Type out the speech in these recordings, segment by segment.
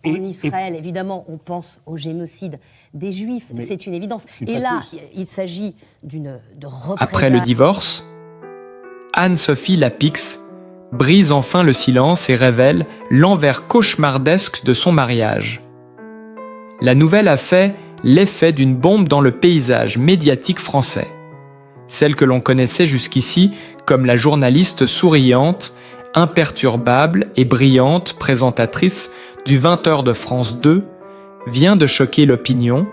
En Israël, évidemment, on pense au génocide des Juifs, c'est une évidence. Et là, il s'agit de représailles. Après le divorce, Anne-Sophie Lapix brise enfin le silence et révèle l'envers cauchemardesque de son mariage. La nouvelle a fait l'effet d'une bombe dans le paysage médiatique français. Celle que l'on connaissait jusqu'ici comme la journaliste souriante, imperturbable et brillante présentatrice du 20h de France 2 vient de choquer l'opinion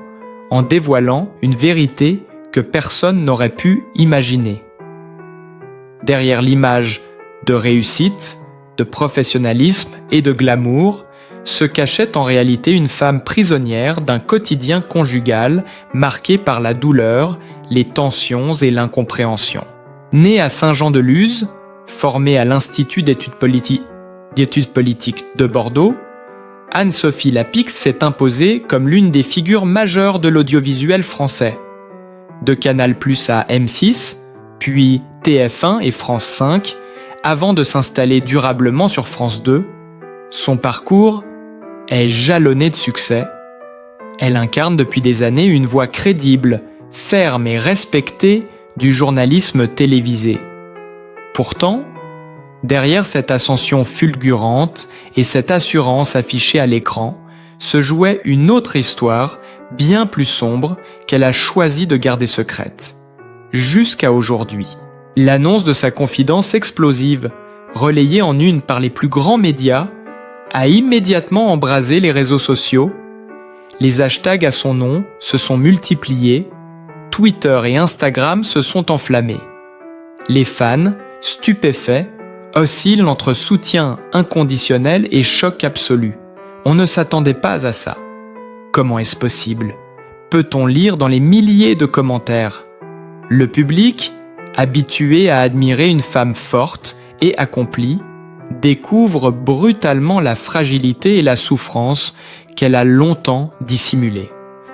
en dévoilant une vérité que personne n'aurait pu imaginer. Derrière l'image de réussite, de professionnalisme et de glamour, se cachait en réalité une femme prisonnière d'un quotidien conjugal marqué par la douleur, les tensions et l'incompréhension. Née à Saint-Jean-de-Luz, formée à l'Institut d'études politiques de Bordeaux, Anne-Sophie Lapix s'est imposée comme l'une des figures majeures de l'audiovisuel français. De Canal+ à M6, puis TF1 et France 5, avant de s'installer durablement sur France 2, son parcours est jalonné de succès. Elle incarne depuis des années une voix crédible, ferme et respectée du journalisme télévisé. Pourtant, derrière cette ascension fulgurante et cette assurance affichée à l'écran, se jouait une autre histoire, bien plus sombre, qu'elle a choisi de garder secrète. Jusqu'à aujourd'hui. L'annonce de sa confidence explosive, relayée en une par les plus grands médias, a immédiatement embrasé les réseaux sociaux. Les hashtags à son nom se sont multipliés, Twitter et Instagram se sont enflammés. Les fans, stupéfaits, oscillent entre soutien inconditionnel et choc absolu. On ne s'attendait pas à ça. Comment est-ce possible ? Peut-on lire dans les milliers de commentaires ? Le public, habitué à admirer une femme forte et accomplie, découvre brutalement la fragilité et la souffrance qu'elle a longtemps dissimulée.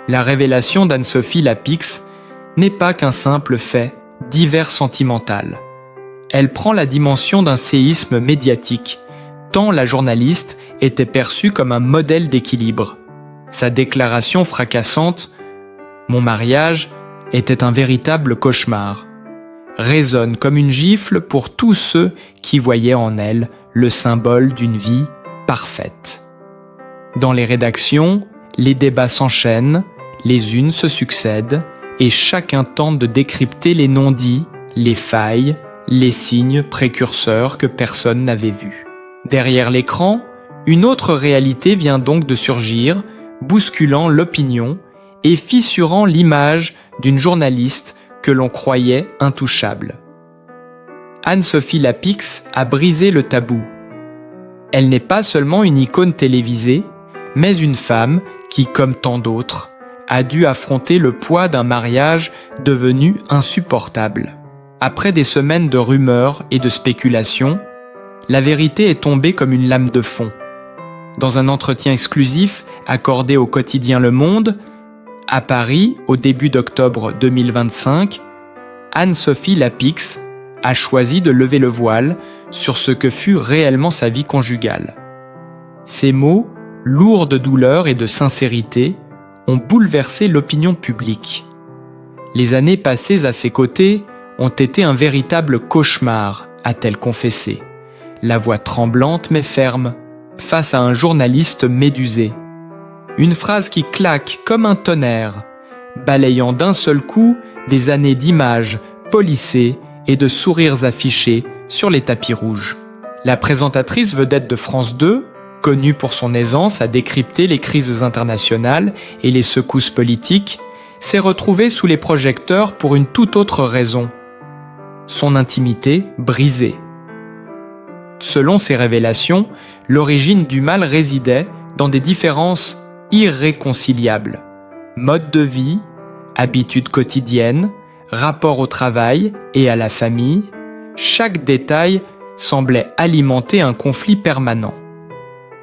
La révélation d'Anne-Sophie Lapix n'est pas qu'un simple fait divers sentimental. Elle prend la dimension d'un séisme médiatique, tant la journaliste était perçue comme un modèle d'équilibre. Sa déclaration fracassante « Mon mariage était un véritable cauchemar » résonne comme une gifle pour tous ceux qui voyaient en elle le symbole d'une vie parfaite. Dans les rédactions, les débats s'enchaînent, les unes se succèdent, et chacun tente de décrypter les non-dits, les failles, les signes précurseurs que personne n'avait vus. Derrière l'écran, une autre réalité vient donc de surgir, bousculant l'opinion et fissurant l'image d'une journaliste que l'on croyait intouchable. Anne-Sophie Lapix a brisé le tabou. Elle n'est pas seulement une icône télévisée, mais une femme qui, comme tant d'autres, a dû affronter le poids d'un mariage devenu insupportable. Après des semaines de rumeurs et de spéculations, la vérité est tombée comme une lame de fond. Dans un entretien exclusif accordé au quotidien Le Monde, à Paris, au début d'octobre 2025, Anne-Sophie Lapix a choisi de lever le voile sur ce que fut réellement sa vie conjugale. Ces mots, lourds de douleur et de sincérité, ont bouleversé l'opinion publique. Les années passées à ses côtés ont été un véritable cauchemar, a-t-elle confessé, la voix tremblante mais ferme, face à un journaliste médusé. Une phrase qui claque comme un tonnerre, balayant d'un seul coup des années d'images polissées et de sourires affichés sur les tapis rouges. La présentatrice vedette de France 2, connue pour son aisance à décrypter les crises internationales et les secousses politiques, s'est retrouvée sous les projecteurs pour une toute autre raison. Son intimité brisée. Selon ses révélations, l'origine du mal résidait dans des différences irréconciliables. Mode de vie, habitudes quotidiennes, rapport au travail et à la famille, chaque détail semblait alimenter un conflit permanent.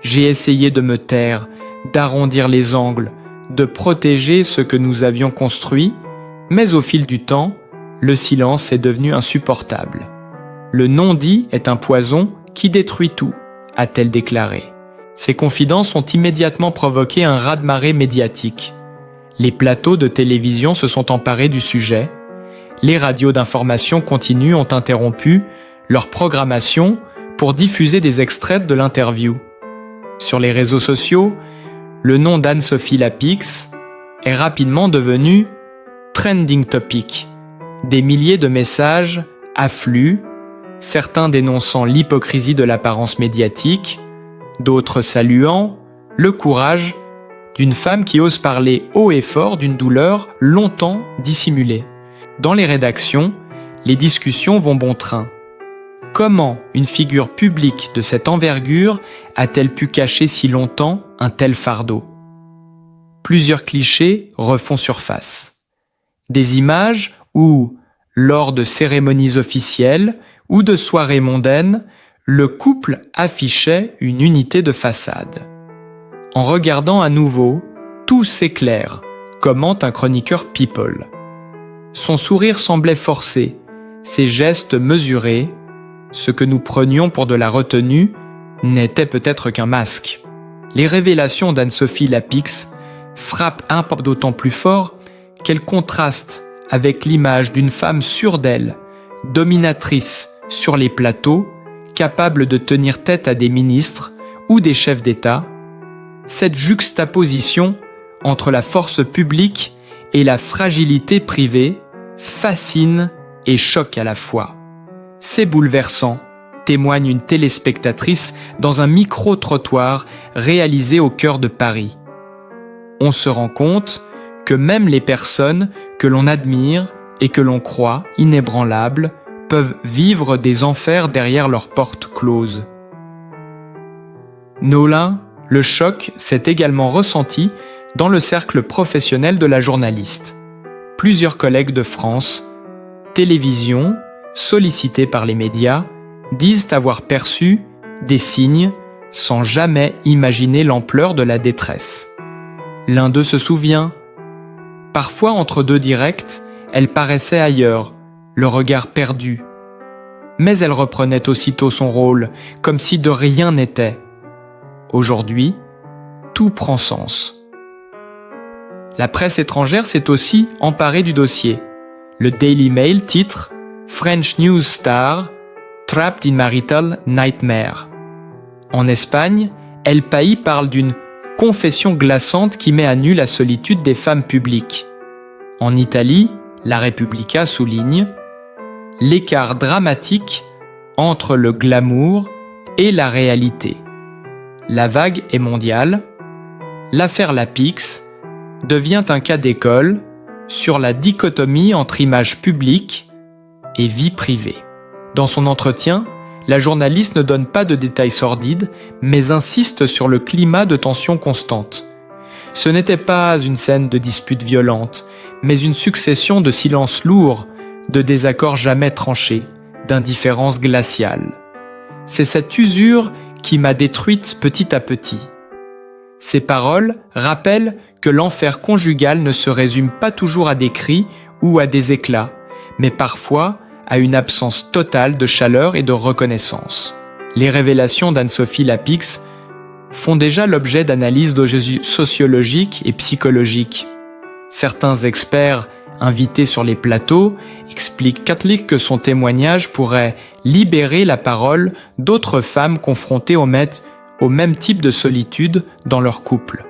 J'ai essayé de me taire, d'arrondir les angles, de protéger ce que nous avions construit, mais au fil du temps, le silence est devenu insupportable. Le non-dit est un poison qui détruit tout, a-t-elle déclaré. Ces confidences ont immédiatement provoqué un raz-de-marée médiatique. Les plateaux de télévision se sont emparés du sujet. Les radios d'information continue ont interrompu leur programmation pour diffuser des extraits de l'interview. Sur les réseaux sociaux, le nom d'Anne-Sophie Lapix est rapidement devenu trending topic. Des milliers de messages affluent, certains dénonçant l'hypocrisie de l'apparence médiatique, d'autres saluant le courage d'une femme qui ose parler haut et fort d'une douleur longtemps dissimulée. Dans les rédactions, les discussions vont bon train. Comment une figure publique de cette envergure a-t-elle pu cacher si longtemps un tel fardeau ? Plusieurs clichés refont surface. Des images où, lors de cérémonies officielles ou de soirées mondaines, le couple affichait une unité de façade. En regardant à nouveau, tout s'éclaire, commente un chroniqueur People. Son sourire semblait forcé, ses gestes mesurés. Ce que nous prenions pour de la retenue n'était peut-être qu'un masque. Les révélations d'Anne-Sophie Lapix frappent un peu d'autant plus fort qu'elles contrastent avec l'image d'une femme sûre d'elle, dominatrice sur les plateaux, capable de tenir tête à des ministres ou des chefs d'État. Cette juxtaposition entre la force publique et la fragilité privée fascine et choque à la fois. C'est bouleversant, témoigne une téléspectatrice dans un micro-trottoir réalisé au cœur de Paris. On se rend compte que même les personnes que l'on admire et que l'on croit inébranlables peuvent vivre des enfers derrière leurs portes closes. Nolin, le choc s'est également ressenti dans le cercle professionnel de la journaliste. Plusieurs collègues de France, télévision, sollicités par les médias, disent avoir perçu des signes sans jamais imaginer l'ampleur de la détresse. L'un d'eux se souvient. Parfois, entre deux directs, elle paraissait ailleurs, le regard perdu. Mais elle reprenait aussitôt son rôle, comme si de rien n'était. Aujourd'hui, tout prend sens. La presse étrangère s'est aussi emparée du dossier. Le Daily Mail titre « French News Star, Trapped in Marital Nightmare ». En Espagne, El País parle d'une « confession glaçante qui met à nu la solitude des femmes publiques ». En Italie, La Repubblica souligne « l'écart dramatique entre le glamour et la réalité ». La vague est mondiale. L'affaire Lapix devient un cas d'école sur la dichotomie entre image publique et vie privée. Dans son entretien, la journaliste ne donne pas de détails sordides, mais insiste sur le climat de tension constante. Ce n'était pas une scène de dispute violente, mais une succession de silences lourds, de désaccords jamais tranchés, d'indifférences glaciales. C'est cette usure qui m'a détruite petit à petit. Ces paroles rappellent que l'enfer conjugal ne se résume pas toujours à des cris ou à des éclats, mais parfois à une absence totale de chaleur et de reconnaissance. Les révélations d'Anne-Sophie Lapix font déjà l'objet d'analyses sociologiques et psychologiques. Certains experts invités sur les plateaux expliquent que son témoignage pourrait libérer la parole d'autres femmes confrontées au même type de solitude dans leur couple.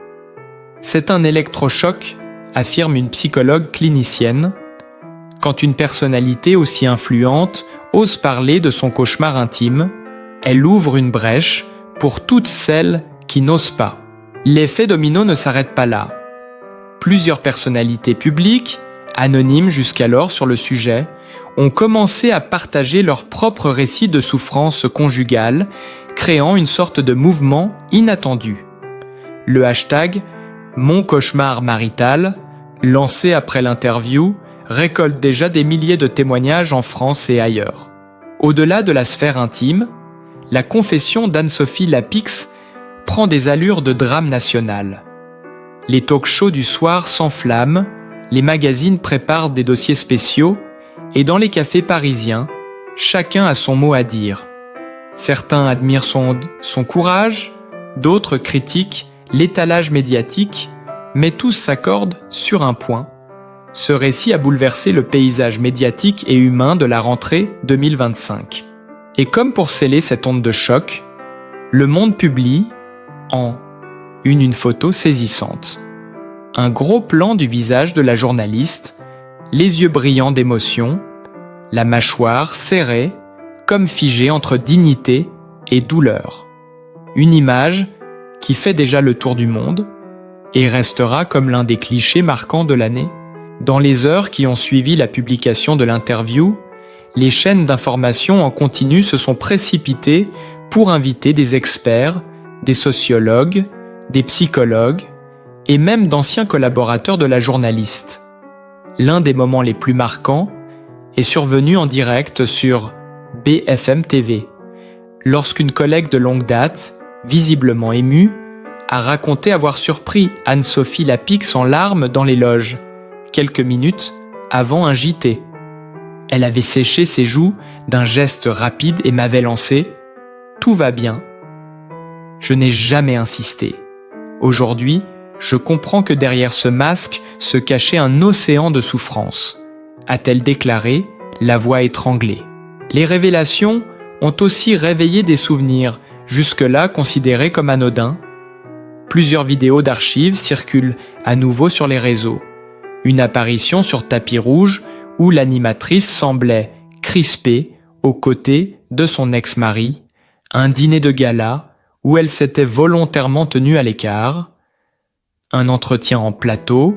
C'est un électrochoc, affirme une psychologue clinicienne, quand une personnalité aussi influente ose parler de son cauchemar intime, elle ouvre une brèche pour toutes celles qui n'osent pas. L'effet domino ne s'arrête pas là. Plusieurs personnalités publiques, anonymes jusqu'alors sur le sujet, ont commencé à partager leur propre récit de souffrance conjugale, créant une sorte de mouvement inattendu. Le hashtag « Mon cauchemar marital », lancé après l'interview, récolte déjà des milliers de témoignages en France et ailleurs. Au-delà de la sphère intime, la confession d'Anne-Sophie Lapix prend des allures de drame national. Les talk-shows du soir s'enflamment, les magazines préparent des dossiers spéciaux et dans les cafés parisiens, chacun a son mot à dire. Certains admirent son courage, d'autres critiquent l'étalage médiatique, mais tous s'accordent sur un point. Ce récit a bouleversé le paysage médiatique et humain de la rentrée 2025. Et comme pour sceller cette onde de choc, Le Monde publie en une photo saisissante. Un gros plan du visage de la journaliste, les yeux brillants d'émotion, la mâchoire serrée, comme figée entre dignité et douleur. Une image qui fait déjà le tour du monde et restera comme l'un des clichés marquants de l'année. Dans les heures qui ont suivi la publication de l'interview, les chaînes d'information en continu se sont précipitées pour inviter des experts, des sociologues, des psychologues et même d'anciens collaborateurs de la journaliste. L'un des moments les plus marquants est survenu en direct sur BFM TV, lorsqu'une collègue de longue date, visiblement émue, a raconté avoir surpris Anne-Sophie Lapix en larmes dans les loges, quelques minutes avant un JT. Elle avait séché ses joues d'un geste rapide et m'avait lancé « Tout va bien ». Je n'ai jamais insisté. Aujourd'hui, je comprends que derrière ce masque se cachait un océan de souffrance, a-t-elle déclaré, la voix étranglée. Les révélations ont aussi réveillé des souvenirs, jusque-là considérés comme anodins. Plusieurs vidéos d'archives circulent à nouveau sur les réseaux. Une apparition sur tapis rouge où l'animatrice semblait crispée aux côtés de son ex-mari, un dîner de gala où elle s'était volontairement tenue à l'écart, un entretien en plateau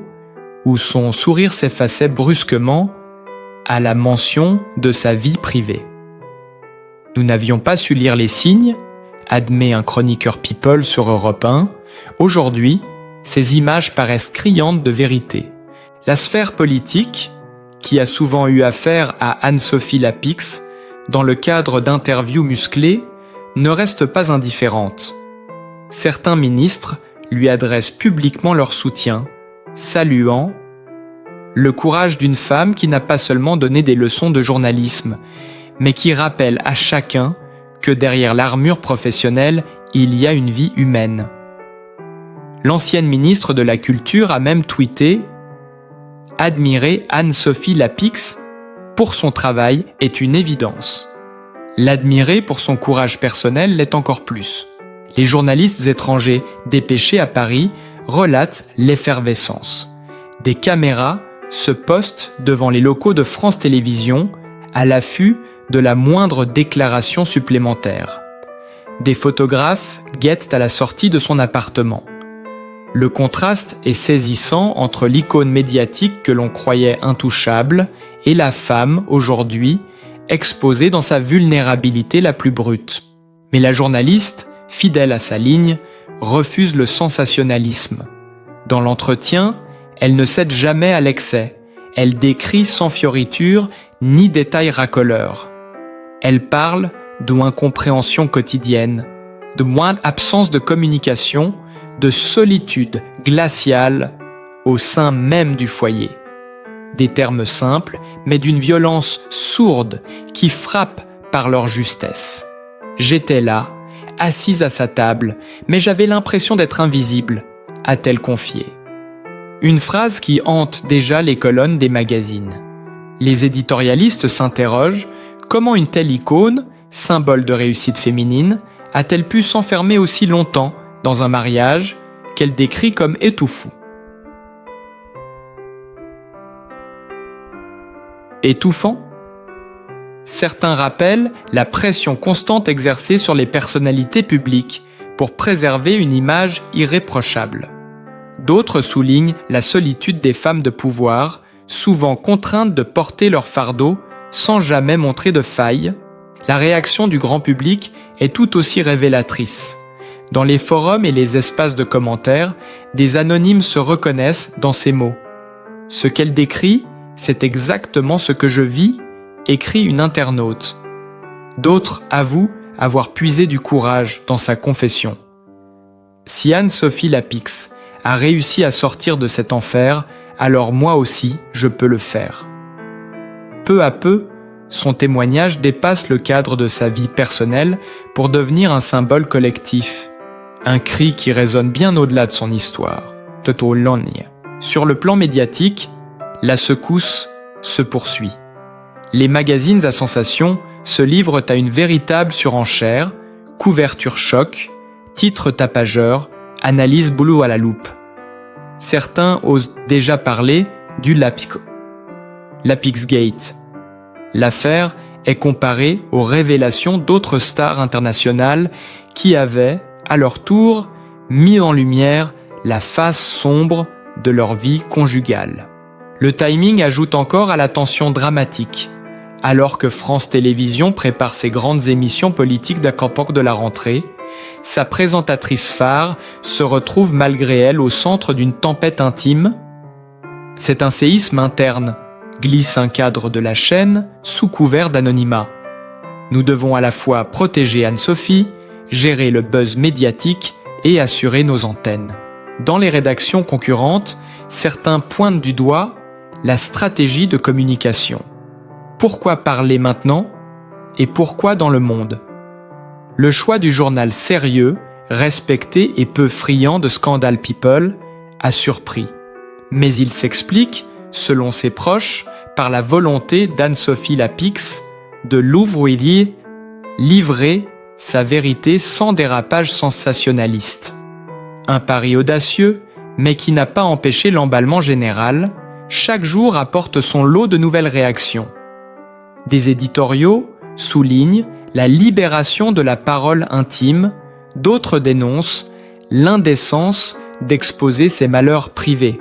où son sourire s'effaçait brusquement à la mention de sa vie privée. Nous n'avions pas su lire les signes, admet un chroniqueur People sur Europe 1. Aujourd'hui, ces images paraissent criantes de vérité. La sphère politique, qui a souvent eu affaire à Anne-Sophie Lapix dans le cadre d'interviews musclées, ne reste pas indifférente. Certains ministres lui adressent publiquement leur soutien, saluant le courage d'une femme qui n'a pas seulement donné des leçons de journalisme, mais qui rappelle à chacun que derrière l'armure professionnelle, il y a une vie humaine. L'ancienne ministre de la Culture a même tweeté « Admirer Anne-Sophie Lapix pour son travail est une évidence. L'admirer pour son courage personnel l'est encore plus. » Les journalistes étrangers dépêchés à Paris relatent l'effervescence. Des caméras se postent devant les locaux de France Télévisions à l'affût de la moindre déclaration supplémentaire. Des photographes guettent à la sortie de son appartement. Le contraste est saisissant entre l'icône médiatique que l'on croyait intouchable et la femme, aujourd'hui, exposée dans sa vulnérabilité la plus brute. Mais la journaliste, fidèle à sa ligne, refuse le sensationnalisme. Dans l'entretien, elle ne cède jamais à l'excès. Elle décrit sans fioriture ni détails racoleurs. Elle parle d'incompréhension quotidienne, de moindre absence de communication, de solitude glaciale au sein même du foyer. Des termes simples, mais d'une violence sourde qui frappe par leur justesse. J'étais là, assise à sa table, mais j'avais l'impression d'être invisible, a-t-elle confié. Une phrase qui hante déjà les colonnes des magazines. Les éditorialistes s'interrogent comment une telle icône, symbole de réussite féminine, a-t-elle pu s'enfermer aussi longtemps dans un mariage qu'elle décrit comme étouffant. Étouffant ? Certains rappellent la pression constante exercée sur les personnalités publiques pour préserver une image irréprochable. D'autres soulignent la solitude des femmes de pouvoir, souvent contraintes de porter leur fardeau sans jamais montrer de faille. La réaction du grand public est tout aussi révélatrice. Dans les forums et les espaces de commentaires, des anonymes se reconnaissent dans ces mots. Ce qu'elle décrit, c'est exactement ce que je vis, écrit une internaute. D'autres avouent avoir puisé du courage dans sa confession. Si Anne-Sophie Lapix a réussi à sortir de cet enfer, alors moi aussi, je peux le faire. Peu à peu, son témoignage dépasse le cadre de sa vie personnelle pour devenir un symbole collectif. Un cri qui résonne bien au-delà de son histoire. Totologne. Sur le plan médiatique, la secousse se poursuit. Les magazines à sensation se livrent à une véritable surenchère, couverture choc, titres tapageurs, analyse boulot à la loupe. Certains osent déjà parler du Lapixgate. L'affaire est comparée aux révélations d'autres stars internationales qui avaient, à leur tour, mis en lumière la face sombre de leur vie conjugale. Le timing ajoute encore à la tension dramatique. Alors que France Télévisions prépare ses grandes émissions politiques d'accompagnement de la rentrée, sa présentatrice phare se retrouve malgré elle au centre d'une tempête intime. C'est un séisme interne, glisse un cadre de la chaîne sous couvert d'anonymat. Nous devons à la fois protéger Anne-Sophie, gérer le buzz médiatique et assurer nos antennes. Dans les rédactions concurrentes, certains pointent du doigt la stratégie de communication. Pourquoi parler maintenant et pourquoi dans le monde? Le choix du journal sérieux, respecté et peu friand de scandale people a surpris. Mais il s'explique, selon ses proches, par la volonté d'Anne-Sophie Lapix de l'ouvrier livrer sa vérité sans dérapage sensationnaliste. Un pari audacieux, mais qui n'a pas empêché l'emballement général. Chaque jour apporte son lot de nouvelles réactions. Des éditoriaux soulignent la libération de la parole intime, d'autres dénoncent l'indécence d'exposer ses malheurs privés.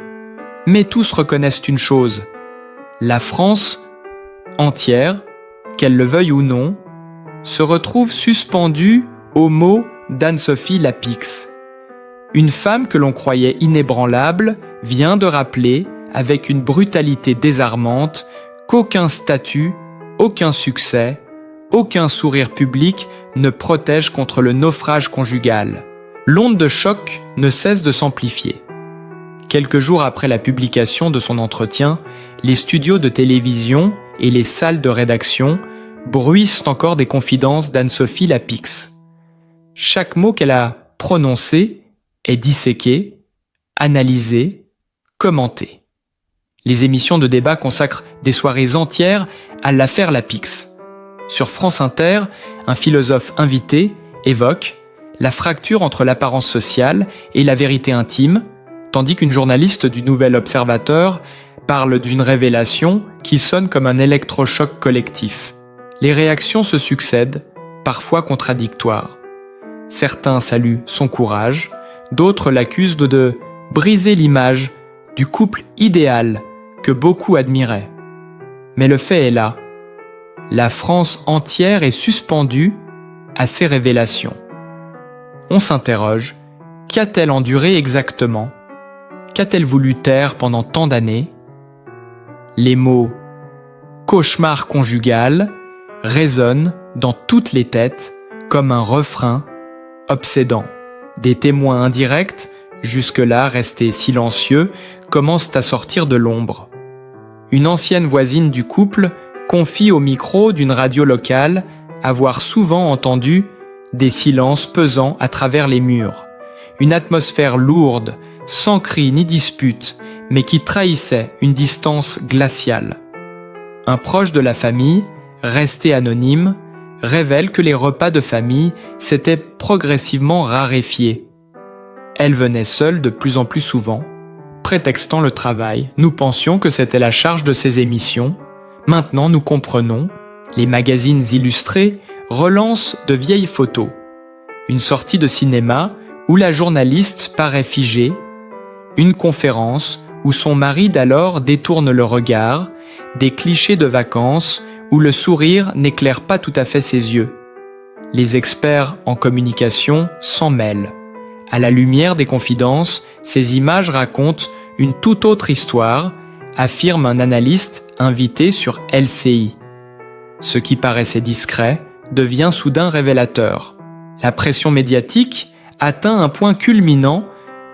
Mais tous reconnaissent une chose, la France entière, qu'elle le veuille ou non, se retrouve suspendue aux mots d'Anne-Sophie Lapix. Une femme que l'on croyait inébranlable vient de rappeler, avec une brutalité désarmante, qu'aucun statut, aucun succès, aucun sourire public ne protège contre le naufrage conjugal. L'onde de choc ne cesse de s'amplifier. Quelques jours après la publication de son entretien, les studios de télévision et les salles de rédaction bruissent encore des confidences d'Anne-Sophie Lapix. Chaque mot qu'elle a prononcé est disséqué, analysé, commenté. Les émissions de débat consacrent des soirées entières à l'affaire Lapix. Sur France Inter, un philosophe invité évoque la fracture entre l'apparence sociale et la vérité intime, tandis qu'une journaliste du Nouvel Observateur parle d'une révélation qui sonne comme un électrochoc collectif. Les réactions se succèdent, parfois contradictoires. Certains saluent son courage, d'autres l'accusent de briser l'image du couple idéal que beaucoup admiraient. Mais le fait est là. La France entière est suspendue à ces révélations. On s'interroge, qu'a-t-elle enduré exactement? Qu'a-t-elle voulu taire pendant tant d'années? Les mots « cauchemar conjugal » résonnent dans toutes les têtes comme un refrain obsédant. Des témoins indirects, jusque-là restés silencieux, commencent à sortir de l'ombre. Une ancienne voisine du couple confie au micro d'une radio locale avoir souvent entendu des silences pesants à travers les murs. Une atmosphère lourde, sans cri ni dispute, mais qui trahissait une distance glaciale. Un proche de la famille, resté anonyme, révèle que les repas de famille s'étaient progressivement raréfiés. Elle venait seule de plus en plus souvent, prétextant le travail. Nous pensions que c'était la charge de ses émissions. Maintenant, nous comprenons. Les magazines illustrés relancent de vieilles photos. Une sortie de cinéma où la journaliste paraît figée. Une conférence où son mari d'alors détourne le regard. Des clichés de vacances où le sourire n'éclaire pas tout à fait ses yeux. Les experts en communication s'en mêlent. À la lumière des confidences, ces images racontent une toute autre histoire, affirme un analyste invité sur LCI. Ce qui paraissait discret devient soudain révélateur. La pression médiatique atteint un point culminant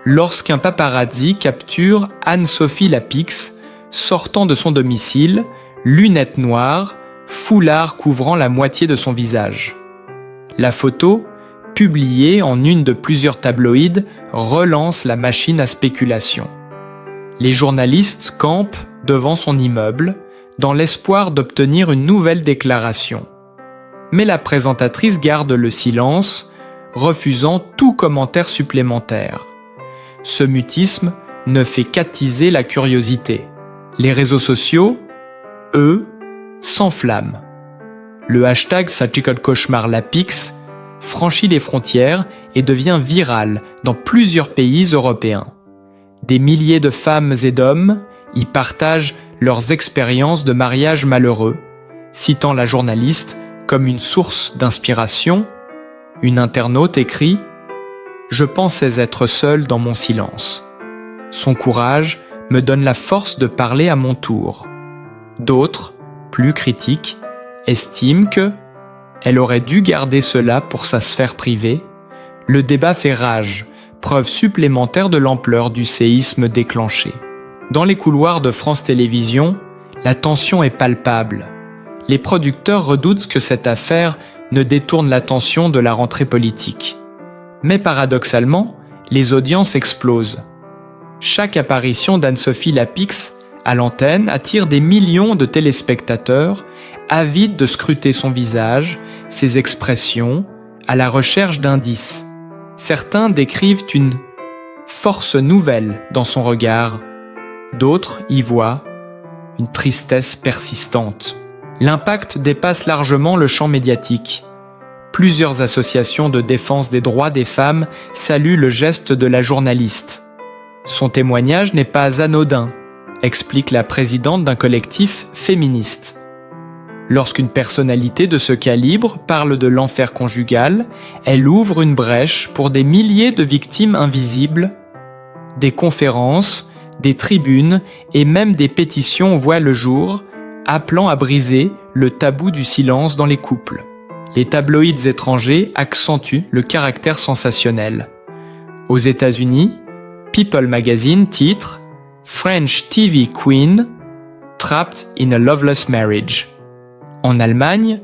lorsqu'un paparazzi capture Anne-Sophie Lapix sortant de son domicile, lunettes noires, foulard couvrant la moitié de son visage. La photo, publié en une de plusieurs tabloïds, relance la machine à spéculation. Les journalistes campent devant son immeuble, dans l'espoir d'obtenir une nouvelle déclaration. Mais la présentatrice garde le silence, refusant tout commentaire supplémentaire. Ce mutisme ne fait qu'attiser la curiosité. Les réseaux sociaux, eux, s'enflamment. Le hashtag Surgical Cauchemar Lapix franchit les frontières et devient viral dans plusieurs pays européens. Des milliers de femmes et d'hommes y partagent leurs expériences de mariage malheureux, citant la journaliste comme une source d'inspiration. Une internaute écrit « Je pensais être seule dans mon silence. Son courage me donne la force de parler à mon tour. » D'autres, plus critiques, estiment que elle aurait dû garder cela pour sa sphère privée. Le débat fait rage, preuve supplémentaire de l'ampleur du séisme déclenché. Dans les couloirs de France Télévisions, la tension est palpable. Les producteurs redoutent que cette affaire ne détourne l'attention de la rentrée politique. Mais paradoxalement, les audiences explosent. Chaque apparition d'Anne-Sophie Lapix à l'antenne attire des millions de téléspectateurs avides de scruter son visage, ses expressions, à la recherche d'indices. Certains décrivent une force nouvelle dans son regard. D'autres y voient une tristesse persistante. L'impact dépasse largement le champ médiatique. Plusieurs associations de défense des droits des femmes saluent le geste de la journaliste. Son témoignage n'est pas anodin, explique la présidente d'un collectif féministe. Lorsqu'une personnalité de ce calibre parle de l'enfer conjugal, elle ouvre une brèche pour des milliers de victimes invisibles. Des conférences, des tribunes et même des pétitions voient le jour, appelant à briser le tabou du silence dans les couples. Les tabloïds étrangers accentuent le caractère sensationnel. Aux États-Unis, People Magazine titre « French TV Queen Trapped in a Loveless Marriage ». En Allemagne,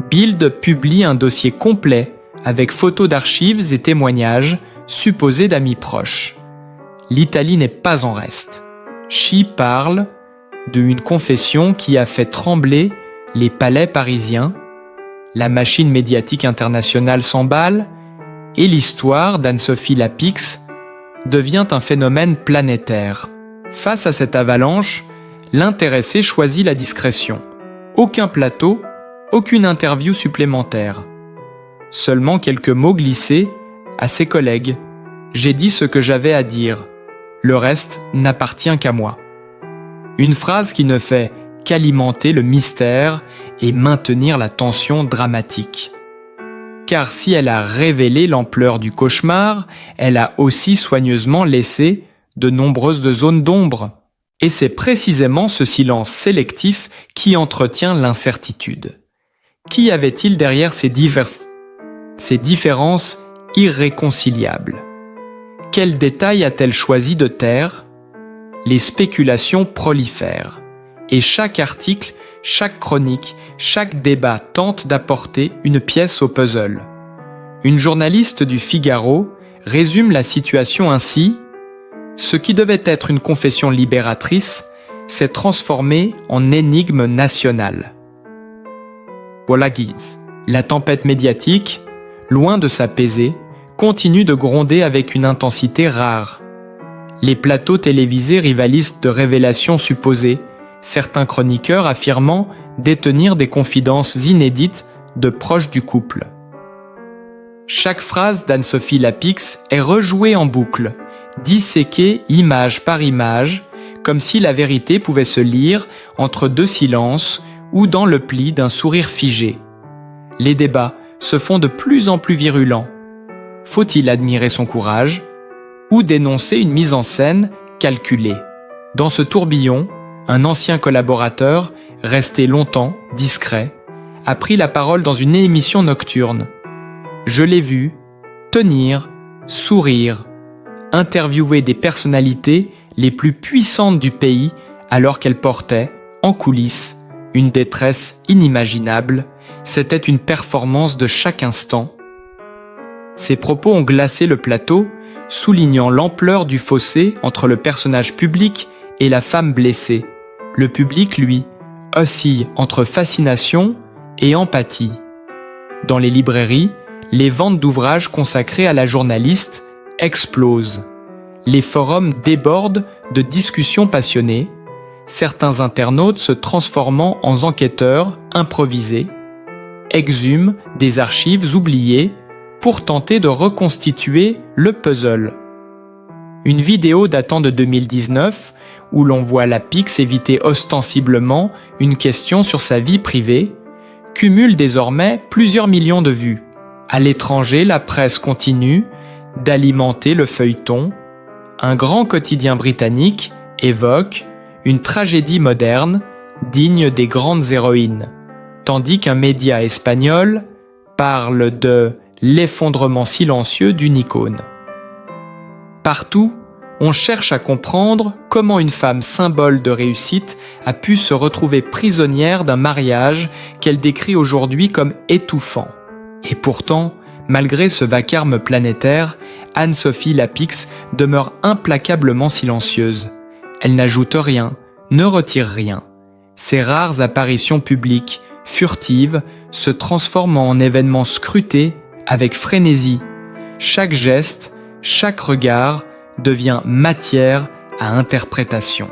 Bild publie un dossier complet avec photos d'archives et témoignages supposés d'amis proches. L'Italie n'est pas en reste. She parle d'une confession qui a fait trembler les palais parisiens. La machine médiatique internationale s'emballe et l'histoire d'Anne-Sophie Lapix devient un phénomène planétaire. Face à cette avalanche, l'intéressé choisit la discrétion. Aucun plateau, aucune interview supplémentaire. Seulement quelques mots glissés à ses collègues. J'ai dit ce que j'avais à dire. Le reste n'appartient qu'à moi. Une phrase qui ne fait qu'alimenter le mystère et maintenir la tension dramatique. Car si elle a révélé l'ampleur du cauchemar, elle a aussi soigneusement laissé de nombreuses zones d'ombre. Et c'est précisément ce silence sélectif qui entretient l'incertitude. Qui avait-il derrière ces différences irréconciliables? Quels détails a-t-elle choisi de taire? Les spéculations prolifèrent. Et chaque article, chaque chronique, chaque débat tente d'apporter une pièce au puzzle. Une journaliste du Figaro résume la situation ainsi: ce qui devait être une confession libératrice s'est transformé en énigme nationale. Voilà Guise. La tempête médiatique, loin de s'apaiser, continue de gronder avec une intensité rare. Les plateaux télévisés rivalisent de révélations supposées, certains chroniqueurs affirmant détenir des confidences inédites de proches du couple. Chaque phrase d'Anne-Sophie Lapix est rejouée en boucle, disséquée image par image, comme si la vérité pouvait se lire entre deux silences ou dans le pli d'un sourire figé. Les débats se font de plus en plus virulents. Faut-il admirer son courage ou dénoncer une mise en scène calculée? Dans ce tourbillon, un ancien collaborateur, resté longtemps discret, a pris la parole dans une émission nocturne. Je l'ai vu tenir, sourire, interviewer des personnalités les plus puissantes du pays alors qu'elle portait, en coulisses, une détresse inimaginable. C'était une performance de chaque instant. Ces propos ont glacé le plateau, soulignant l'ampleur du fossé entre le personnage public et la femme blessée. Le public, lui, oscille entre fascination et empathie. Dans les librairies, les ventes d'ouvrages consacrés à la journaliste explosent. Les forums débordent de discussions passionnées, certains internautes se transformant en enquêteurs improvisés, exhument des archives oubliées pour tenter de reconstituer le puzzle. Une vidéo datant de 2019, où l'on voit Lapix éviter ostensiblement une question sur sa vie privée, cumule désormais plusieurs millions de vues. À l'étranger, la presse continue d'alimenter le feuilleton. Un grand quotidien britannique évoque une tragédie moderne digne des grandes héroïnes, tandis qu'un média espagnol parle de l'effondrement silencieux d'une icône. Partout, on cherche à comprendre comment une femme symbole de réussite a pu se retrouver prisonnière d'un mariage qu'elle décrit aujourd'hui comme étouffant. Et pourtant, malgré ce vacarme planétaire, Anne-Sophie Lapix demeure implacablement silencieuse. Elle n'ajoute rien, ne retire rien. Ses rares apparitions publiques, furtives, se transforment en événements scrutés avec frénésie. Chaque geste, chaque regard devient matière à interprétation.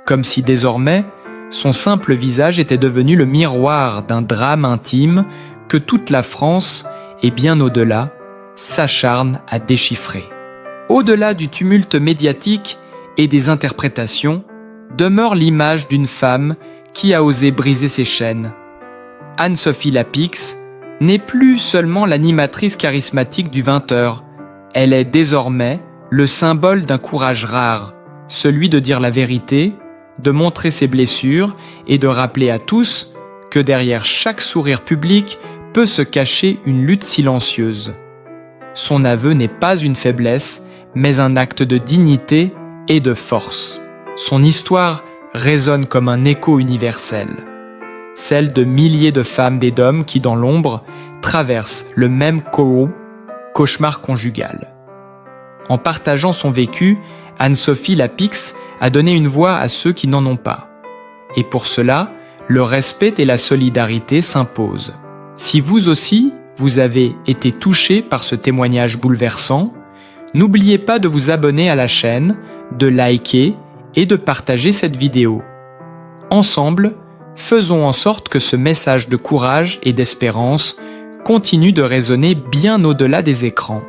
Comme si désormais, son simple visage était devenu le miroir d'un drame intime que toute la France, et bien au-delà, s'acharne à déchiffrer. Au-delà du tumulte médiatique et des interprétations, demeure l'image d'une femme qui a osé briser ses chaînes. Anne-Sophie Lapix n'est plus seulement l'animatrice charismatique du 20h, elle est désormais le symbole d'un courage rare, celui de dire la vérité, de montrer ses blessures et de rappeler à tous que derrière chaque sourire public peut se cacher une lutte silencieuse. Son aveu n'est pas une faiblesse, mais un acte de dignité et de force. Son histoire résonne comme un écho universel, celle de milliers de femmes et d'hommes qui, dans l'ombre, traversent le même cauchemar conjugal. En partageant son vécu, Anne-Sophie Lapix a donné une voix à ceux qui n'en ont pas. Et pour cela, le respect et la solidarité s'imposent. Si vous aussi, vous avez été touché par ce témoignage bouleversant, n'oubliez pas de vous abonner à la chaîne, de liker et de partager cette vidéo. Ensemble, faisons en sorte que ce message de courage et d'espérance continue de résonner bien au-delà des écrans.